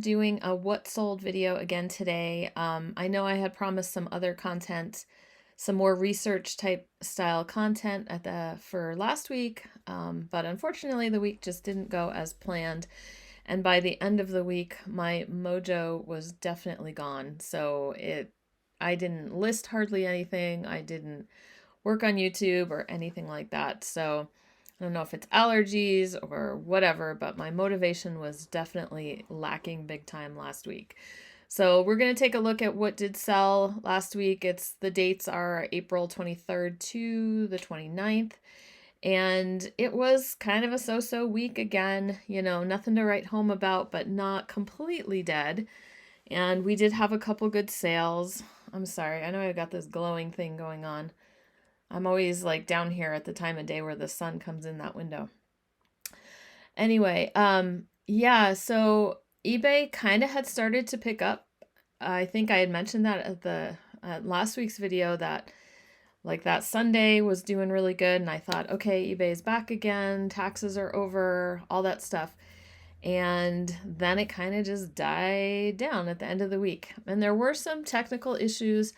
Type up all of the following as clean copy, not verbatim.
Doing a what sold video again today. I know I had promised some other content, some more research type style content for last week, but unfortunately the week just didn't go as planned. And by the end of the week, my mojo was definitely gone. I didn't list hardly anything. I didn't work on YouTube or anything like that. So I don't know if it's allergies or whatever, but my motivation was definitely lacking big time last week. So we're going to take a look at what did sell last week. The dates are April 23rd to the 29th. And it was kind of a so-so week again, nothing to write home about, but not completely dead. And we did have a couple good sales. I'm sorry, I know I got this glowing thing going on. I'm always like down here at the time of day where the sun comes in that window. Anyway, yeah, so eBay kind of had started to pick up. I think I had mentioned that at the last week's video that like that Sunday was doing really good, and I thought, okay, eBay's back again, taxes are over, all that stuff. And then it kind of just died down at the end of the week. And there were some technical issues.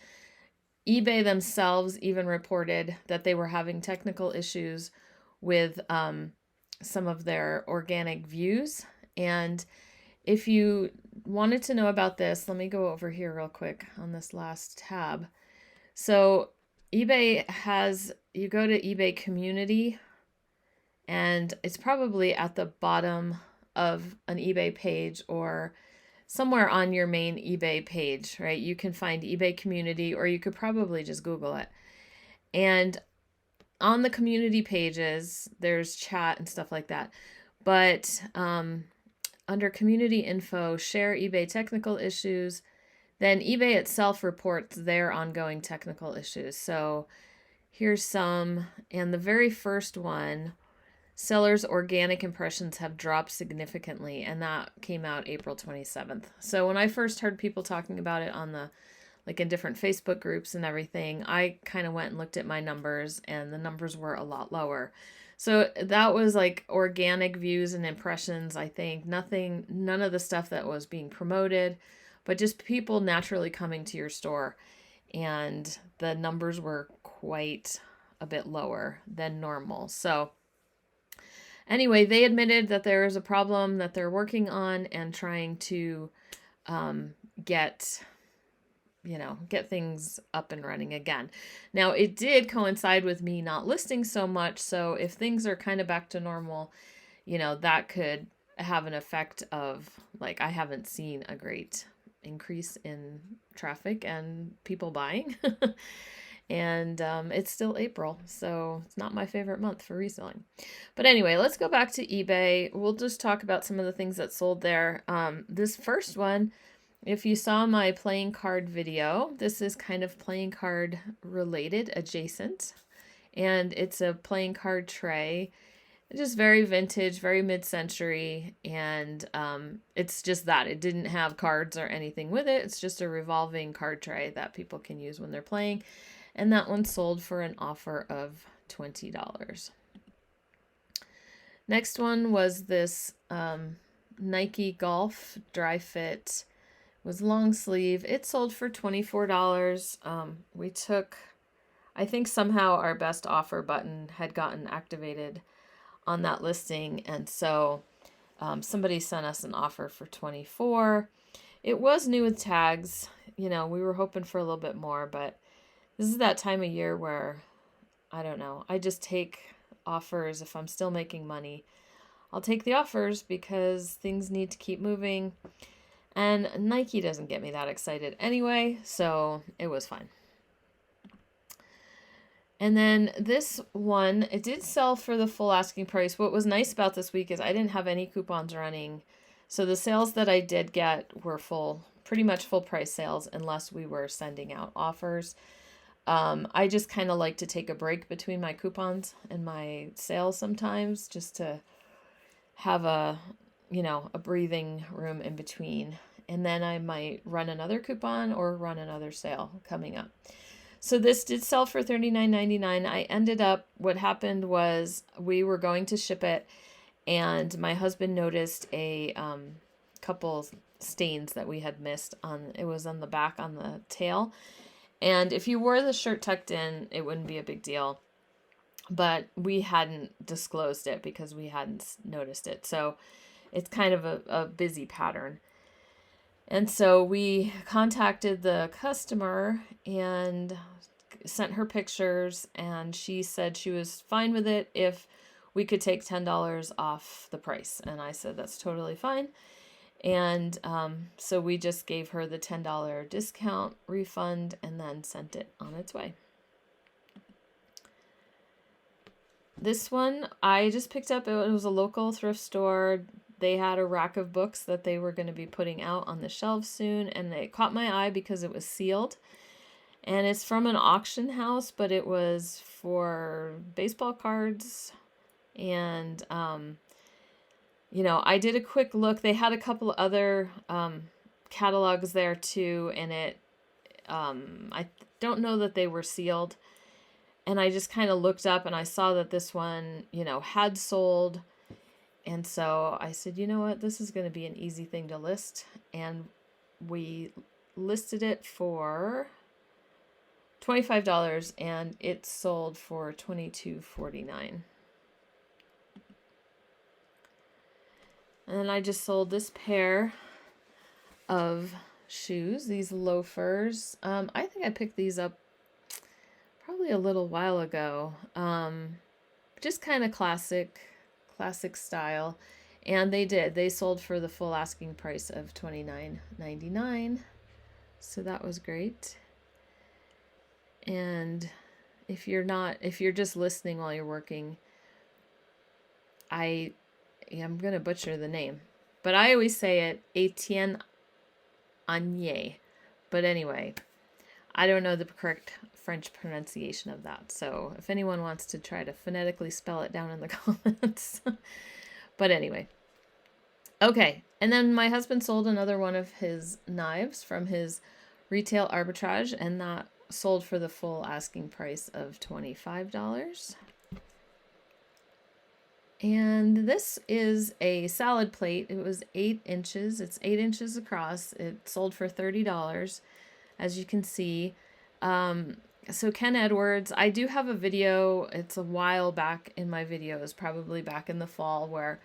eBay themselves even reported that they were having technical issues with some of their organic views. And if you wanted to know about this, let me go over here real quick on this last tab. So eBay you go to eBay community, and it's probably at the bottom of an eBay page or somewhere on your main eBay page, right? You can find eBay community, or you could probably just Google it. And on the community pages, there's chat and stuff like that. But under community info, share eBay technical issues, then eBay itself reports their ongoing technical issues. So here's some, and the very first one, sellers' organic impressions have dropped significantly, and that came out April 27th. So when I first heard people talking about it in different Facebook groups and everything, I kind of went and looked at my numbers, and the numbers were a lot lower. So that was like organic views and impressions, I think. None of the stuff that was being promoted, but just people naturally coming to your store. And the numbers were quite a bit lower than normal. So anyway, they admitted that there is a problem that they're working on and trying to get things up and running again. Now, it did coincide with me not listing so much, so if things are kind of back to normal, that could have an effect of, like, I haven't seen a great increase in traffic and people buying. And it's still April, so it's not my favorite month for reselling. But anyway, let's go back to eBay. We'll just talk about some of the things that sold there. This first one, if you saw my playing card video, this is kind of playing card related, adjacent. And it's a playing card tray. It's just very vintage, very mid-century, and it's just that. It didn't have cards or anything with it. It's just a revolving card tray that people can use when they're playing. And that one sold for an offer of $20. Next one was this Nike Golf Dry Fit. It was long sleeve. It sold for $24. I think somehow our best offer button had gotten activated on that listing, and so somebody sent us an offer for $24. It was new with tags. We were hoping for a little bit more, but this is that time of year where, I don't know, I just take offers. If I'm still making money, I'll take the offers because things need to keep moving. And Nike doesn't get me that excited anyway, so it was fine. And then this one, it did sell for the full asking price. What was nice about this week is I didn't have any coupons running. So the sales that I did get were pretty much full price sales unless we were sending out offers. I just kind of like to take a break between my coupons and my sales sometimes, just to have a breathing room in between. And then I might run another coupon or run another sale coming up. So this did sell for $39.99. What happened was we were going to ship it, and my husband noticed a couple stains that we had missed on, it was on the back on the tail. And if you wore the shirt tucked in, it wouldn't be a big deal. But we hadn't disclosed it because we hadn't noticed it. So it's kind of a busy pattern. And so we contacted the customer and sent her pictures, and she said she was fine with it if we could take $10 off the price. And I said, that's totally fine. And so we just gave her the $10 discount refund and then sent it on its way. This one I just picked up. It was a local thrift store. They had a rack of books that they were going to be putting out on the shelves soon, and it caught my eye because it was sealed. And it's from an auction house, but it was for baseball cards. And, you know, I did a quick look. They had a couple other catalogs there too, and I don't know that they were sealed. And I just kind of looked up and I saw that this one, you know, had sold. And so I said, you know what, this is going to be an easy thing to list. And we listed it for $25 and it sold for $22.49. And then I just sold this pair of shoes, these loafers. I think I picked these up probably a little while ago. Just kind of classic style. And they sold for the full asking price of $29.99. So that was great. And if you're just listening while you're working, I'm going to butcher the name, but I always say it Etienne Agnier. But anyway, I don't know the correct French pronunciation of that. So if anyone wants to try to phonetically spell it down in the comments. But anyway. Okay. And then my husband sold another one of his knives from his retail arbitrage, and that sold for the full asking price of $25. And this is a salad plate. It was 8 inches. It's 8 inches across. It sold for $30, as you can see. So Ken Edwards, I do have a video. It's a while back in my videos, probably back in the fall, where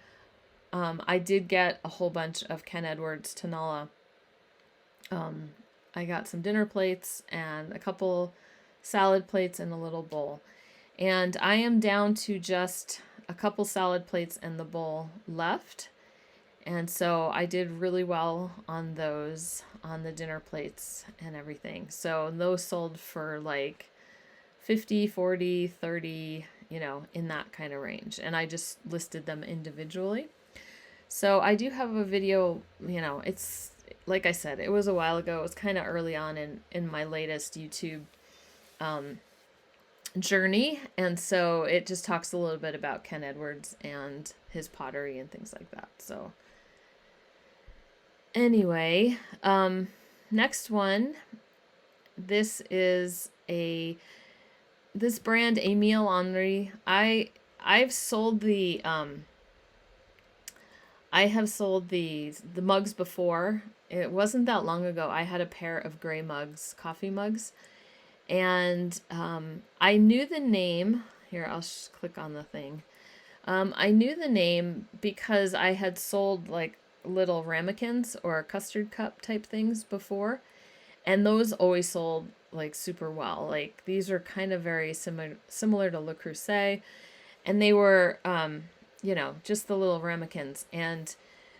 I did get a whole bunch of Ken Edwards Tonala. I got some dinner plates and a couple salad plates and a little bowl. And I am down to just a couple salad plates and the bowl left. And so I did really well on those, on the dinner plates and everything. So those sold for like 50, 40, 30, you know, in that kind of range. And I just listed them individually. So I do have a video, you know, it's, like I said, it was a while ago. It was kind of early on in my latest YouTube journey. And so it just talks a little bit about Ken Edwards and his pottery and things like that. So anyway, next one, this is this brand, Emile Henry. I've sold the I have sold the mugs before. It wasn't that long ago. I had a pair of gray mugs, coffee mugs, and I knew the name. Here, I'll click on the thing. I knew the name because I had sold like little ramekins or custard cup type things before, and those always sold like super well. Like these are kind of very similar to Le Creuset, and they were you know, just the little ramekins. And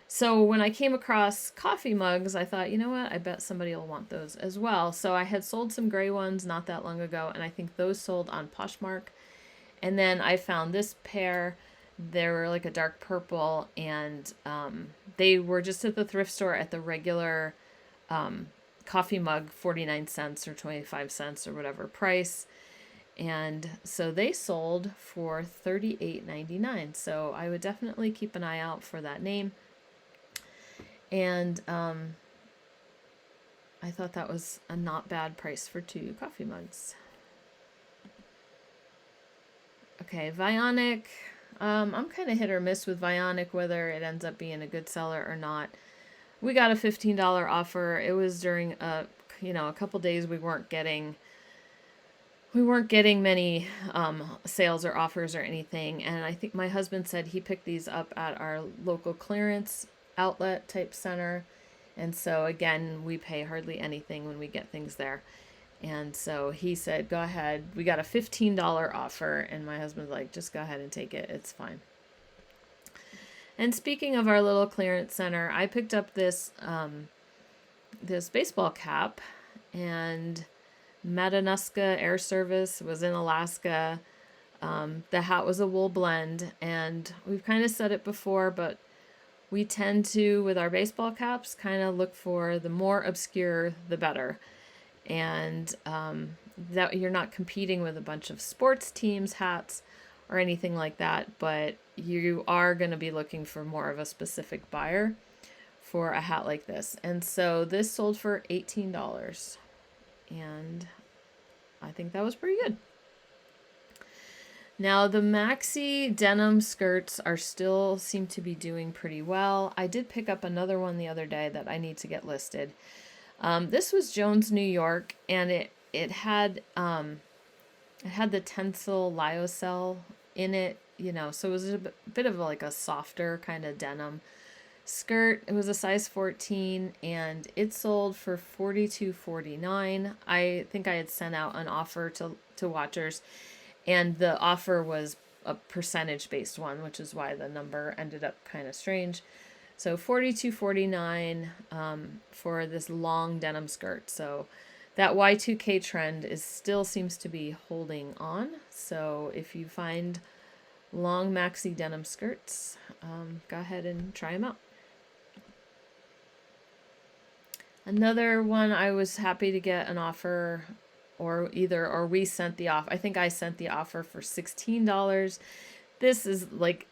so when I came across coffee mugs, I thought, you know what, I bet somebody will want those as well. So I had sold some gray ones not that long ago, and I think those sold on Poshmark. And then I found this pair. They were like a dark purple, and they were just at the thrift store at the regular coffee mug, 49 cents or 25 cents or whatever price. And so they sold for $38.99. So I would definitely keep an eye out for that name. And I thought that was a not bad price for 2 coffee mugs. Okay, Vionic. I'm kind of hit or miss with Vionic, whether it ends up being a good seller or not. we got a $15 offer. It was during a couple days we weren't getting many sales or offers or anything. And I think my husband said he picked these up at our local clearance outlet type center. And so again, we pay hardly anything when we get things there. And so he said, go ahead. We got a $15 offer. And my husband's like, just go ahead and take it. It's fine. And speaking of our little clearance center, I picked up this this baseball cap, and Matanuska Air Service was in Alaska. The hat was a wool blend, and we've kind of said it before, but we tend to, with our baseball caps, kind of look for the more obscure, the better. And that you're not competing with a bunch of sports teams' hats or anything like that, but you are going to be looking for more of a specific buyer for a hat like this. And so this sold for $18. And I think that was pretty good. Now the maxi denim skirts still seem to be doing pretty well. I did pick up another one the other day that I need to get listed. This was Jones, New York, and it had the Tencel lyocell in it, so it was a bit of like a softer kind of denim skirt. It was a size 14, and it sold for $42.49. I think I had sent out an offer to watchers, and the offer was a percentage based one, which is why the number ended up kind of strange. So $42.49 for this long denim skirt. So that Y2K trend still seems to be holding on. So if you find long maxi denim skirts, go ahead and try them out. Another one, I was happy to get an offer, or we sent the offer. I think I sent the offer for $16. This is like,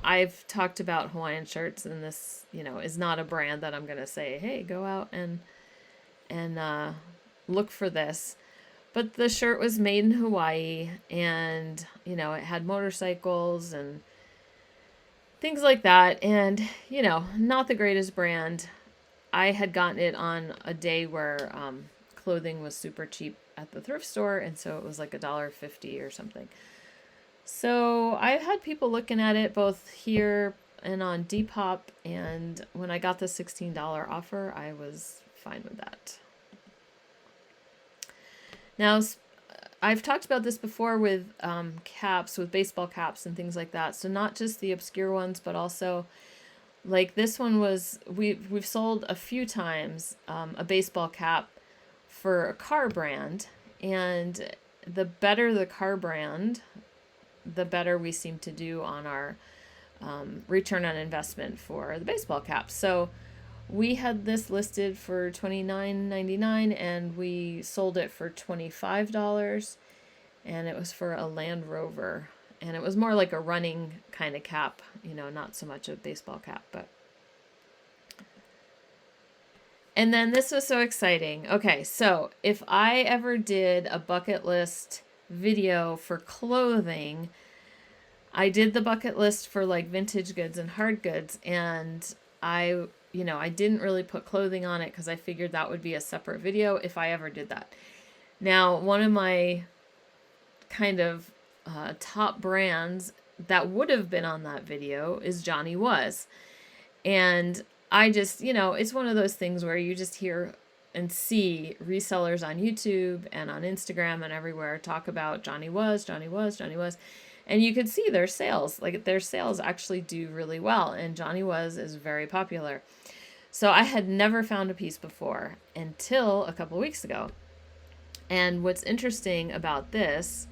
I've talked about Hawaiian shirts, and this, is not a brand that I'm going to say, hey, go out and look for this. But the shirt was made in Hawaii, and, it had motorcycles and things like that. And, not the greatest brand. I had gotten it on a day where clothing was super cheap at the thrift store, and so it was like $1.50 or something. So I had people looking at it both here and on Depop, and when I got the $16 offer, I was fine with that. Now, I've talked about this before with caps, with baseball caps and things like that. So not just the obscure ones, but also like this one was, we've sold a few times a baseball cap for a car brand, and the better the car brand, the better we seem to do on our return on investment for the baseball cap. So we had this listed for $29.99, and we sold it for $25, and it was for a Land Rover. And it was more like a running kind of cap, not so much a baseball cap, but. And then this was so exciting. Okay, so if I ever did a bucket list video for clothing, I did the bucket list for like vintage goods and hard goods, and I didn't really put clothing on it because I figured that would be a separate video if I ever did that. Now, one of my kind of top brands that would have been on that video is Johnny Was. And I just, it's one of those things where you just hear and see resellers on YouTube and on Instagram and everywhere talk about Johnny Was, Johnny Was, Johnny Was. And you could see their sales, like their sales actually do really well. And Johnny Was is very popular. So I had never found a piece before until a couple of weeks ago. And what's interesting about this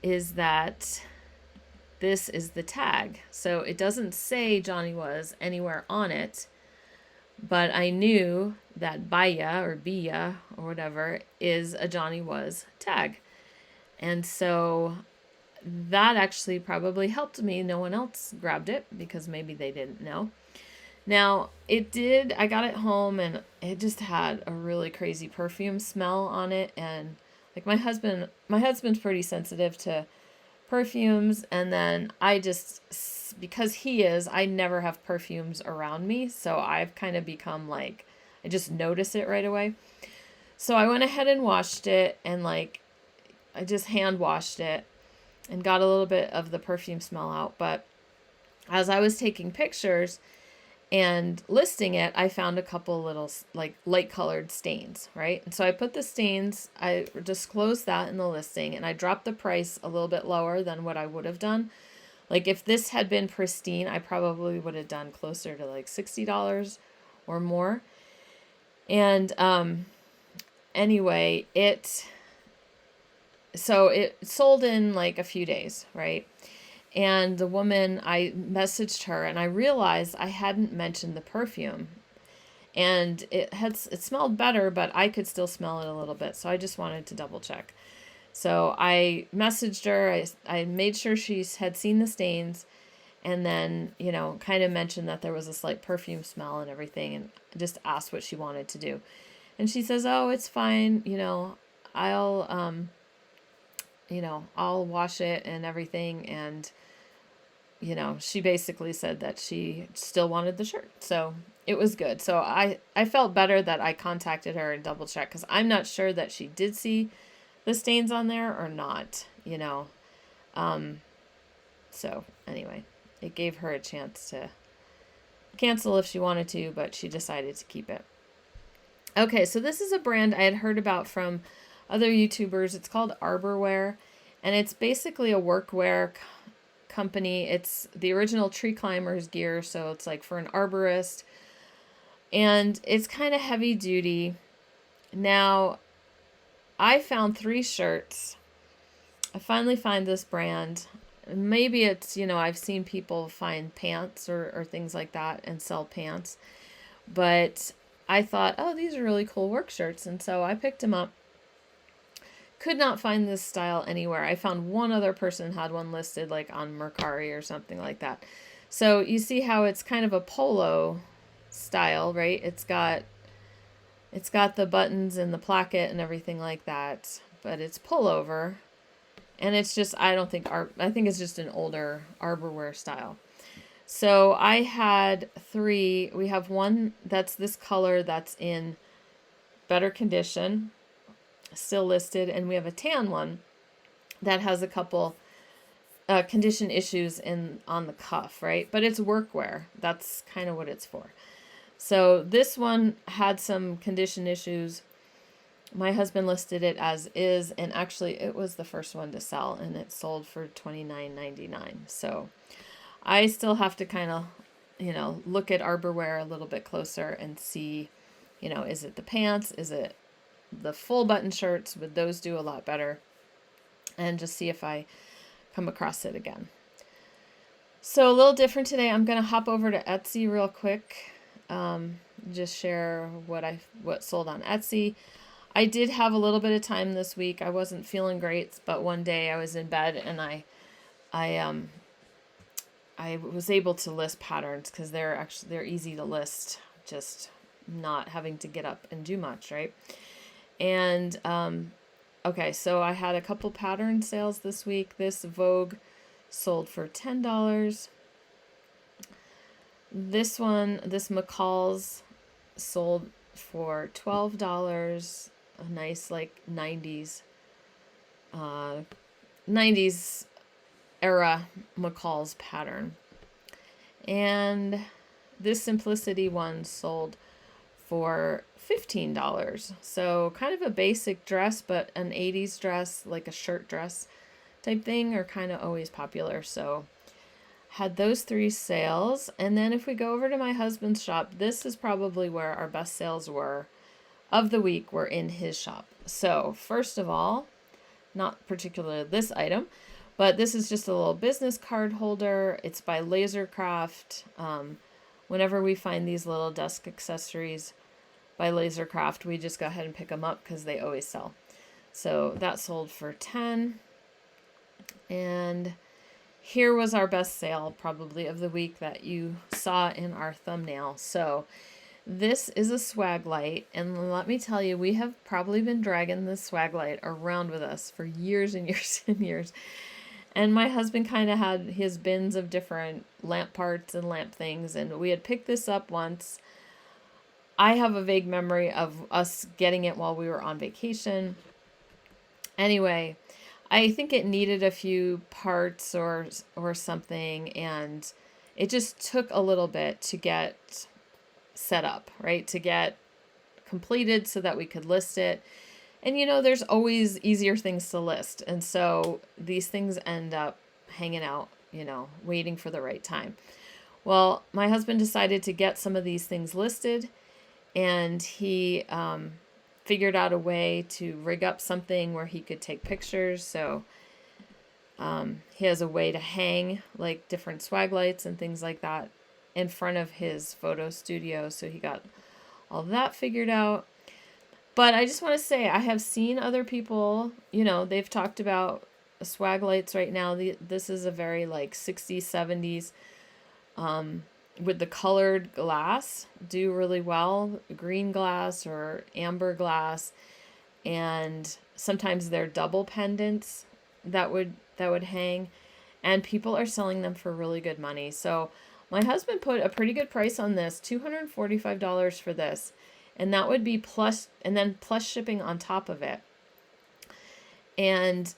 is that this is the tag. So it doesn't say Johnny Was anywhere on it, but I knew that Baya or Bia or whatever is a Johnny Was tag. And so that actually probably helped me. No one else grabbed it because maybe they didn't know. Now, I got it home, and it just had a really crazy perfume smell on it. And like my husband's pretty sensitive to perfumes. And then because I never have perfumes around me. So I've kind of become like, I just notice it right away. So I went ahead and washed it, and like, I just hand washed it and got a little bit of the perfume smell out. But as I was taking pictures and listing it, I found a couple little like light colored stains, right? And so I put the stains, I disclosed that in the listing, and I dropped the price a little bit lower than what I would have done. Like if this had been pristine, I probably would have done closer to like $60 or more. And anyway, it sold in like a few days, right? And the woman, I messaged her and I realized I hadn't mentioned the perfume. And it smelled better, but I could still smell it a little bit. So I just wanted to double check. So I messaged her. I made sure she had seen the stains, and then, kind of mentioned that there was a slight perfume smell and everything, and just asked what she wanted to do. And she says, "Oh, it's fine. I'll I'll wash it and everything." And she basically said that she still wanted the shirt. So it was good. So I felt better that I contacted her and double checked, because I'm not sure that she did see the stains on there or not, So anyway, it gave her a chance to cancel if she wanted to, but she decided to keep it. Okay, so this is a brand I had heard about from other YouTubers. It's called Arborwear, and it's basically a workwear company. It's the original tree climbers gear, so it's like for an arborist, and it's kind of heavy duty. Now, I found 3 shirts. I finally find this brand. Maybe it's, I've seen people find pants or things like that and sell pants, but I thought, oh, these are really cool work shirts, and so I picked them up. Could not find this style anywhere. I found one other person had one listed, like on Mercari or something like that. So you see how it's kind of a polo style, right? It's got the buttons and the placket and everything like that, but it's pullover, and it's just, I think it's just an older Arborwear style. So I had 3. We have one that's this color that's in better condition, still listed, and we have a tan one that has a couple condition issues on the cuff, right? But it's workwear. That's kind of what it's for. So this one had some condition issues. My husband listed it as is, and actually it was the first one to sell, and it sold for $29.99. So I still have to kind of, look at Arborwear a little bit closer and see, is it the pants? Is it the full button shirts? Would those do a lot better? And just see if I come across it again. So a little different today. I'm going to hop over to Etsy real quick. Just share what sold on Etsy. I did have a little bit of time this week. I wasn't feeling great, but one day I was in bed and I was able to list patterns, because they're easy to list, just not having to get up and do much, right? And okay, so I had a couple pattern sales this week. This Vogue sold for $10. This McCall's sold for $12. A nice like 90s era McCall's pattern. And this Simplicity one sold for $15. So kind of a basic dress, but an 80s dress, like a shirt dress type thing, are kind of always popular. So had those 3 sales. And then if we go over to my husband's shop, this is probably where our best sales were of the week, were in his shop. So first of all, not particularly this item, but this is just a little business card holder. It's by Lasercraft. Whenever we find these little desk accessories by Lasercraft, we just go ahead and pick them up because they always sell. So that sold for $10. And here was our best sale probably of the week that you saw in our thumbnail. So this is a swag light, and let me tell you, we have probably been dragging this swag light around with us for years and years and years. And my husband kind of had his bins of different lamp parts and lamp things, and we had picked this up once. I have a vague memory of us getting it while we were on vacation. Anyway, I think it needed a few parts or something, and it just took a little bit to get set up, right? To get completed so that we could list it. And there's always easier things to list. And so these things end up hanging out, waiting for the right time. Well, my husband decided to get some of these things listed, and he figured out a way to rig up something where he could take pictures. So he has a way to hang like different swag lights and things like that in front of his photo studio. So he got all that figured out. But I just want to say, I have seen other people, they've talked about swag lights right now. This is a very like 60s, 70s, with the colored glass, do really well. Green glass or amber glass. And sometimes they're double pendants that would hang. And people are selling them for really good money. So my husband put a pretty good price on this, $245 for this. And that would be plus shipping on top of it. And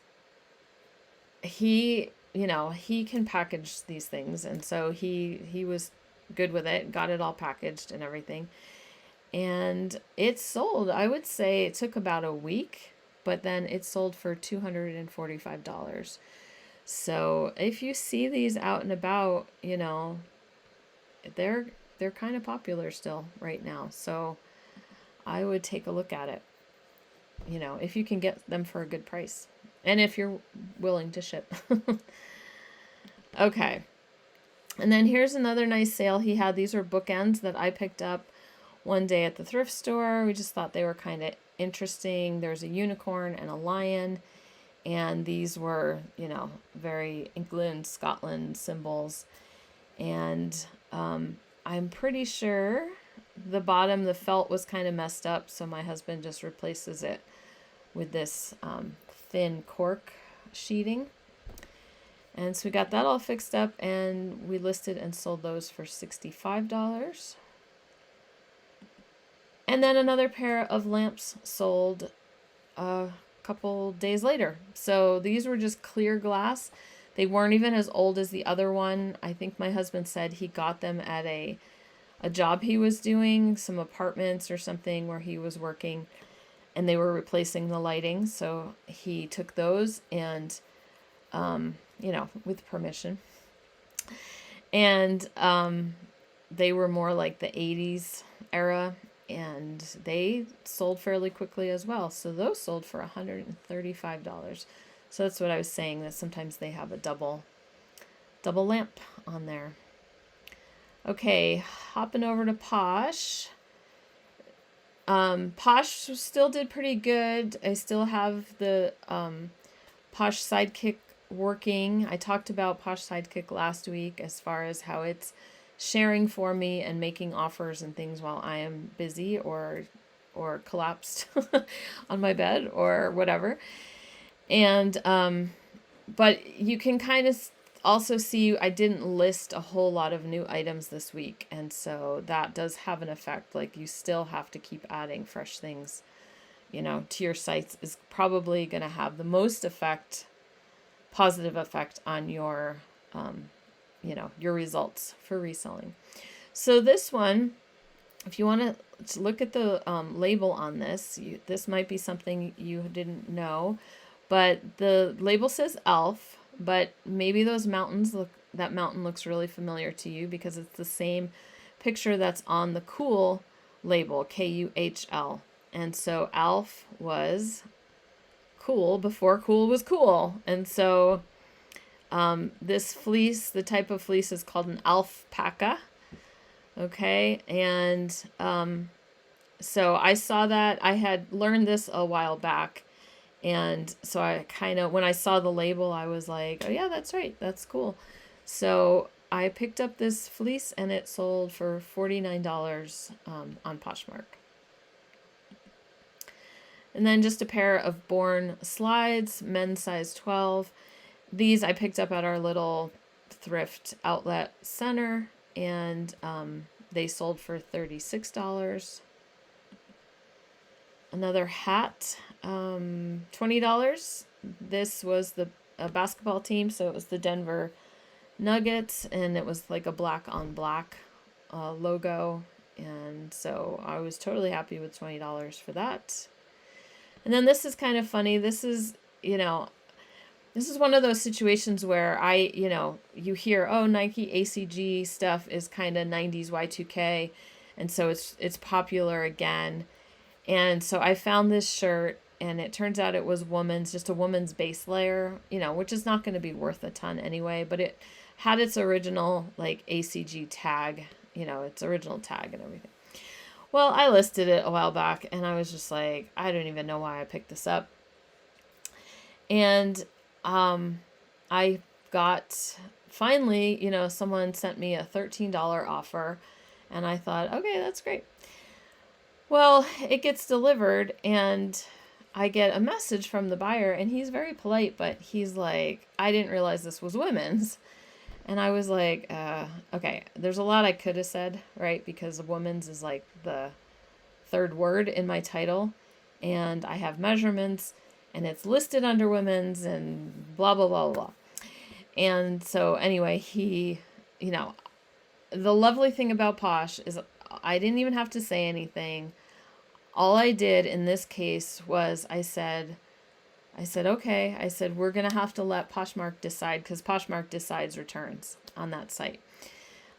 he can package these things. And so he was good with it, got it all packaged and everything. And it sold. I would say it took about a week, but then it sold for $245. So if you see these out and about, they're kind of popular still right now. So I would take a look at it, if you can get them for a good price and if you're willing to ship. Okay. And then here's another nice sale he had. These are bookends that I picked up one day at the thrift store. We just thought they were kind of interesting. There's a unicorn and a lion, and these were, very England, Scotland symbols. And I'm pretty sure the bottom, the felt was kind of messed up, so my husband just replaces it with this thin cork sheeting. And so we got that all fixed up, and we listed and sold those for $65. And then another pair of lamps sold a couple days later. So these were just clear glass. They weren't even as old as the other one. I think my husband said he got them at a job he was doing, some apartments or something where he was working, and they were replacing the lighting. So he took those and, with permission. And they were more like the 80s era, and they sold fairly quickly as well. So those sold for $135. So that's what I was saying, that sometimes they have a double lamp on there. Okay, hopping over to Posh. Posh still did pretty good. I still have the Posh Sidekick working. I talked about Posh Sidekick last week as far as how it's sharing for me and making offers and things while I am busy or collapsed on my bed or whatever. And but you can kind of also see I didn't list a whole lot of new items this week, and so that does have an effect. Like, you still have to keep adding fresh things, to your sites is probably going to have the most positive effect on your your results for reselling. So this one, if you want to look at the label on this, this might be something you didn't know, but the label says elf. But maybe that mountain looks really familiar to you because it's the same picture that's on the Cool label, Kuhl. And so elf was cool before cool was cool. And so this fleece, the type of fleece is called an alpaca. Okay. And so I saw that. I had learned this a while back. And so I when I saw the label, I was like, oh yeah, that's right. That's cool. So I picked up this fleece and it sold for $49 on Poshmark. And then just a pair of Born slides, men's size 12. These I picked up at our little thrift outlet center, and they sold for $36. Another hat, $20. This was the a basketball team, so it was the Denver Nuggets, and it was like a black on black logo, and so I was totally happy with $20 for that. And then this is kind of funny. This is, this is one of those situations where you hear, oh, Nike ACG stuff is kind of 90s Y2K, and so it's popular again. And so I found this shirt, and it turns out it was just a woman's base layer, which is not going to be worth a ton anyway, but it had its original like ACG tag, its original tag and everything. Well, I listed it a while back, and I was just like, I don't even know why I picked this up. And I got, finally, someone sent me a $13 offer, and I thought, okay, that's great. Well, it gets delivered, and I get a message from the buyer, and he's very polite, but he's like, I didn't realize this was women's. And I was like, okay, there's a lot I could have said, right? Because women's is like the third word in my title, and I have measurements, and it's listed under women's, and blah, blah, blah, blah. And so anyway, the lovely thing about Posh is I didn't even have to say anything. All I did in this case was I said, okay. I said, we're going to have to let Poshmark decide, because Poshmark decides returns on that site.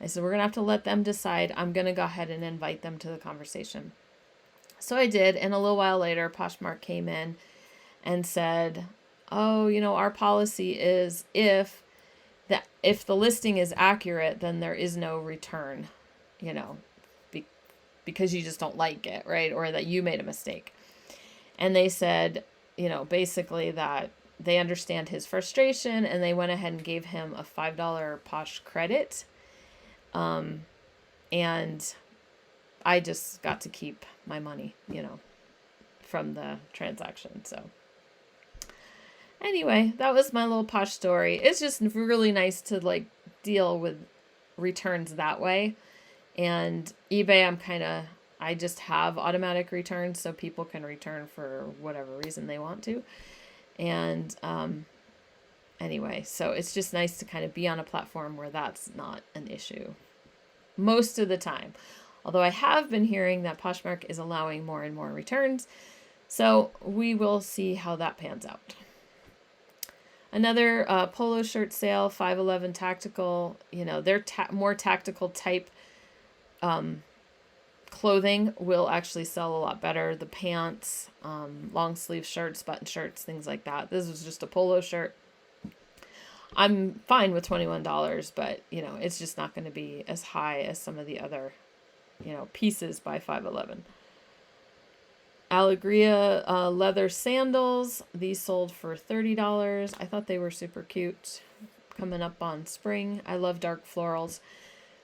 I said, we're going to have to let them decide. I'm going to go ahead and invite them to the conversation. So I did. And a little while later, Poshmark came in and said, oh, our policy is if the listing is accurate, then there is no return, because you just don't like it, right? Or that you made a mistake. And they said, basically that they understand his frustration, and they went ahead and gave him a $5 Posh credit. And I just got to keep my money, from the transaction. So anyway, that was my little Posh story. It's just really nice to like deal with returns that way. And eBay, I just have automatic returns, so people can return for whatever reason they want to. And anyway, so it's just nice to kind of be on a platform where that's not an issue most of the time. Although I have been hearing that Poshmark is allowing more and more returns, so we will see how that pans out. Another polo shirt sale, 511 Tactical. Their more tactical type clothing will actually sell a lot better. The pants, long sleeve shirts, button shirts, things like that. This was just a polo shirt. I'm fine with $21, but it's just not going to be as high as some of the other, pieces by 511. Allegria leather sandals. These sold for $30. I thought they were super cute. Coming up on spring. I love dark florals.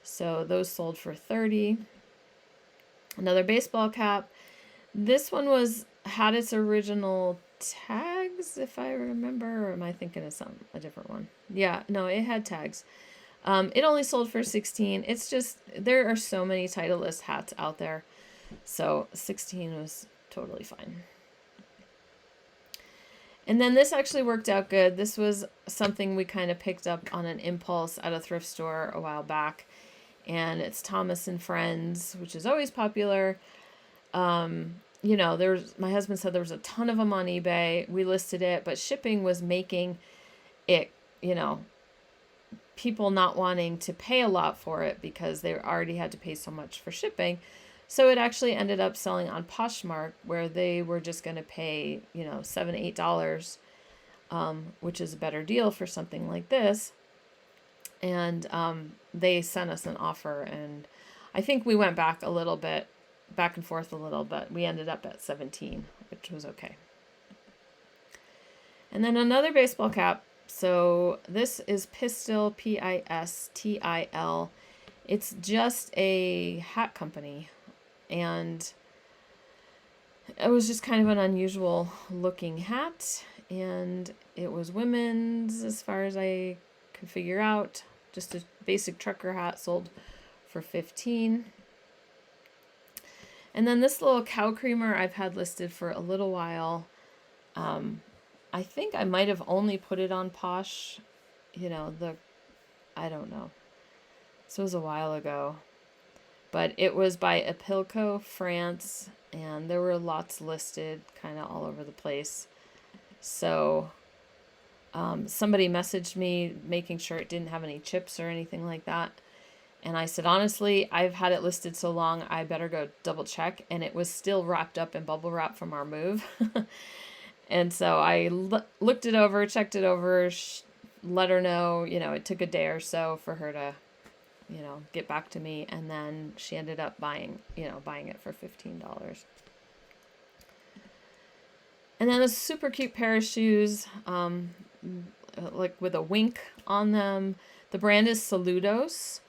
So those sold for $30. Another baseball cap. This one had its original tags, if I remember, or am I thinking of a different one? Yeah, no, it had tags. It only sold for $16. It's just, there are so many Titleist hats out there. So $16 was totally fine. And then this actually worked out good. This was something we kind of picked up on an impulse at a thrift store a while back. And it's Thomas and Friends, which is always popular. My husband said there was a ton of them on eBay. We listed it, but shipping was making it, people not wanting to pay a lot for it because they already had to pay so much for shipping. So it actually ended up selling on Poshmark, where they were just going to pay, $7, $8, which is a better deal for something like this. And they sent us an offer, and I think we went back and forth a little, but we ended up at 17, which was okay. And then another baseball cap. So this is Pistil, Pistil. It's just a hat company, and it was just kind of an unusual looking hat. and it was women's as far as I could figure out. Just a basic trucker hat sold for $15. And then this little cow creamer I've had listed for a little while. I think I might have only put it on Posh, I don't know. This was a while ago. But it was by Apilco, France, and there were lots listed kind of all over the place. So somebody messaged me making sure it didn't have any chips or anything like that. And I said, honestly, I've had it listed so long, I better go double check. And it was still wrapped up in bubble wrap from our move. And so I looked it over, checked it over, let her know, it took a day or so for her to, get back to me. And then she ended up buying it for $15. And then a super cute pair of shoes, like with a wink on them. The brand is Saludos.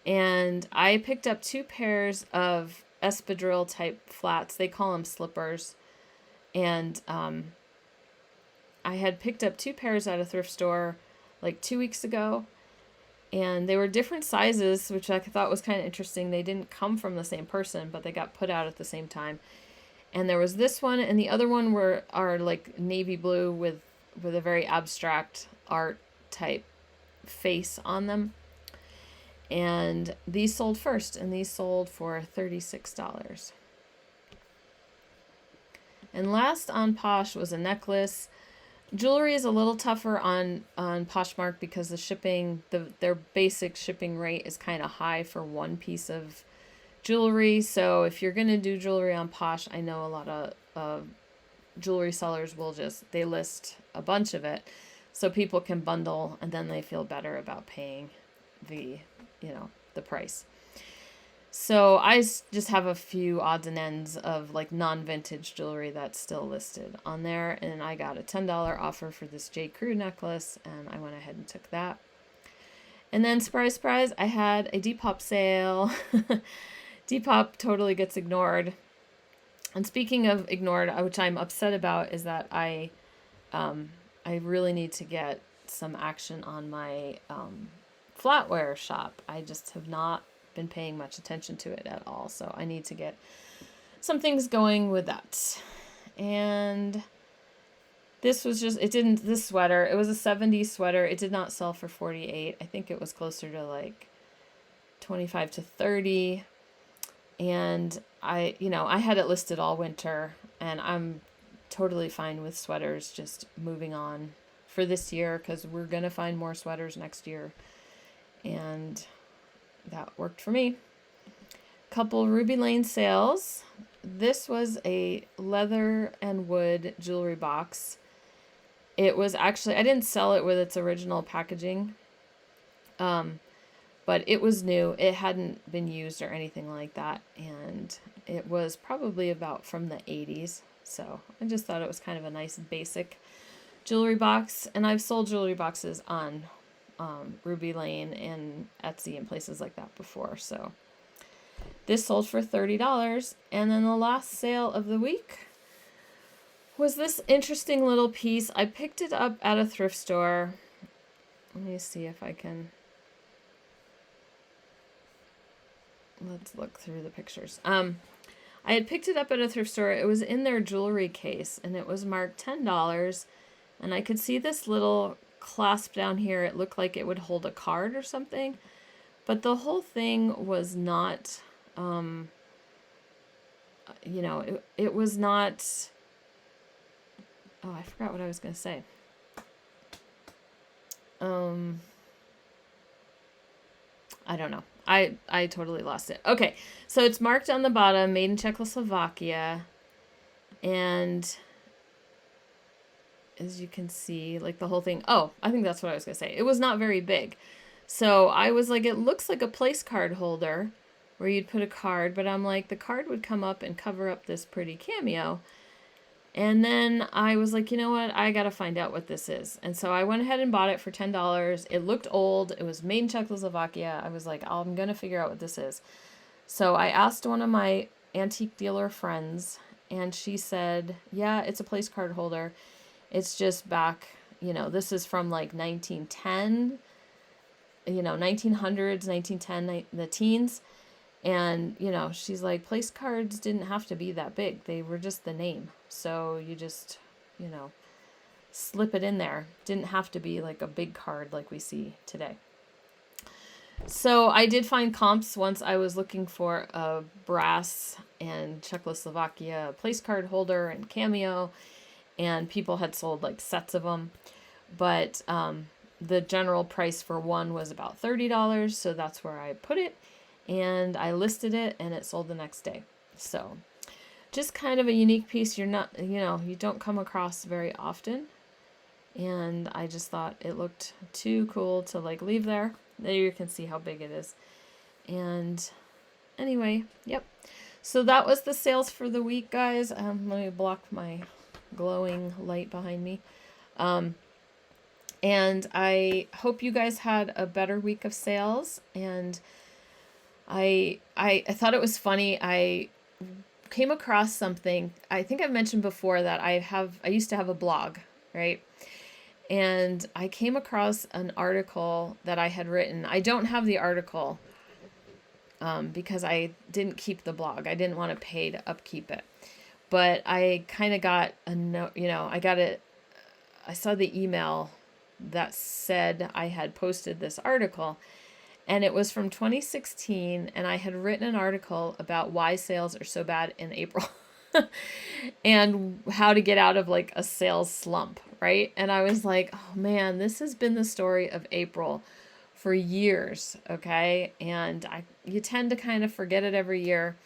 And I picked up 2 pairs of espadrille type flats. They call them slippers. And I had picked up 2 pairs at a thrift store like 2 weeks ago. And they were different sizes, which I thought was kind of interesting. They didn't come from the same person, but they got put out at the same time. And there was this one, and the other one are like navy blue with a very abstract art type face on them. And these sold first, and these sold for $36. And last on Posh was a necklace. Jewelry is a little tougher on Poshmark because the shipping, their basic shipping rate is kind of high for one piece of jewelry. So if you're going to do jewelry on Posh, I know a lot of jewelry sellers will they list a bunch of it so people can bundle, and then they feel better about paying the price. So I just have a few odds and ends of like non-vintage jewelry that's still listed on there. And I got a $10 offer for this J. Crew necklace, and I went ahead and took that. And then surprise, surprise, I had a Depop sale. Depop totally gets ignored. And speaking of ignored, which I'm upset about, is that I really need to get some action on my Flatware shop. I just have not been paying much attention to it at all. So I need to get some things going with that. And this was this sweater, it was a 70s sweater. It did not sell for $48. I think it was closer to like $25 to $30. And I had it listed all winter, and I'm totally fine with sweaters just moving on for this year because we're going to find more sweaters next year. And that worked for me. Couple Ruby Lane sales. This was a leather and wood jewelry box. It was actually, I didn't sell it with its original packaging, but it was new. It hadn't been used or anything like that, and it was probably about from the 80s. So I just thought it was kind of a nice basic jewelry box, and I've sold jewelry boxes on Ruby Lane and Etsy and places like that before. So this sold for $30. And then the last sale of the week was this interesting little piece. I picked it up at a thrift store. Let me see if I can. Let's look through the pictures. I had picked it up at a thrift store. It was in their jewelry case, and it was marked $10. And I could see this little clasp down here. It looked like it would hold a card or something, but the whole thing was not it was not, I forgot what I was going to say. I don't know. I totally lost it. Okay, so it's marked on the bottom, made in Czechoslovakia, and as you can see, like the whole thing. Oh, I think that's what I was going to say. It was not very big. So I was like, it looks like a place card holder where you'd put a card, but I'm like, the card would come up and cover up this pretty cameo. And then I was like, you know what? I got to find out what this is. And so I went ahead and bought it for $10. It looked old. It was made in Czechoslovakia. I was like, I'm going to figure out what this is. So I asked one of my antique dealer friends, and she said, yeah, it's a place card holder. It's just back, this is from like 1910, 1900s, 1910, the teens. And, she's like, place cards didn't have to be that big. They were just the name. So you just, slip it in there. Didn't have to be like a big card like we see today. So I did find comps once I was looking for a brass and Czechoslovakia place card holder and cameo, and people had sold like sets of them. But the general price for one was about $30, so that's where I put it. And I listed it, and it sold the next day. So just kind of a unique piece you're not, you don't come across very often. And I just thought it looked too cool to like leave there. There you can see how big it is. And anyway, yep. So that was the sales for the week, guys. Let me block my glowing light behind me. And I hope you guys had a better week of sales. And I thought it was funny. I came across something. I think I've mentioned before that I used to have a blog, right? And I came across an article that I had written. I don't have the article because I didn't keep the blog. I didn't want to pay to upkeep it. But I kind of got a note, I saw the email that said I had posted this article. And it was from 2016, and I had written an article about why sales are so bad in April and how to get out of like a sales slump, right? And I was like, oh man, this has been the story of April for years, okay? And you tend to kind of forget it every year.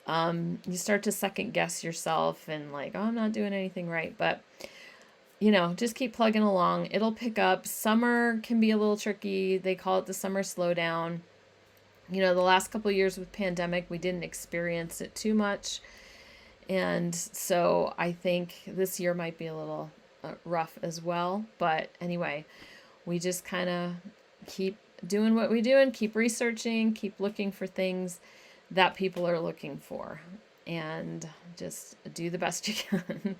You start to second guess yourself and like, oh, I'm not doing anything right. But just keep plugging along. It'll pick up. Summer can be a little tricky. They call it the summer slowdown. The last couple of years with pandemic, we didn't experience it too much. And so I think this year might be a little rough as well. But anyway, we just kind of keep doing what we do and keep researching, keep looking for things that people are looking for. And just do the best you can.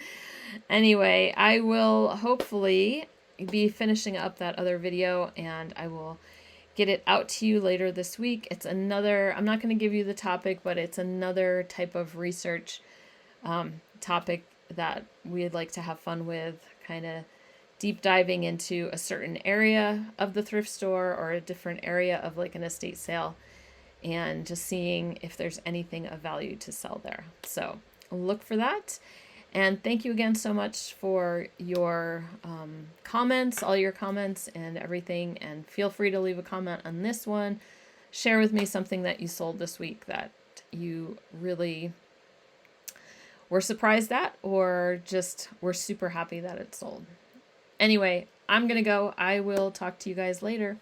Anyway, I will hopefully be finishing up that other video, and I will get it out to you later this week. It's another, I'm not going to give you the topic, but it's another type of research topic that we'd like to have fun with, kind of deep diving into a certain area of the thrift store or a different area of like an estate sale, and just seeing if there's anything of value to sell there. So look for that. And thank you again so much for your comments, all your comments and everything. And feel free to leave a comment on this one. Share with me something that you sold this week that you really were surprised at, or just were super happy that it sold. Anyway, I'm going to go. I will talk to you guys later.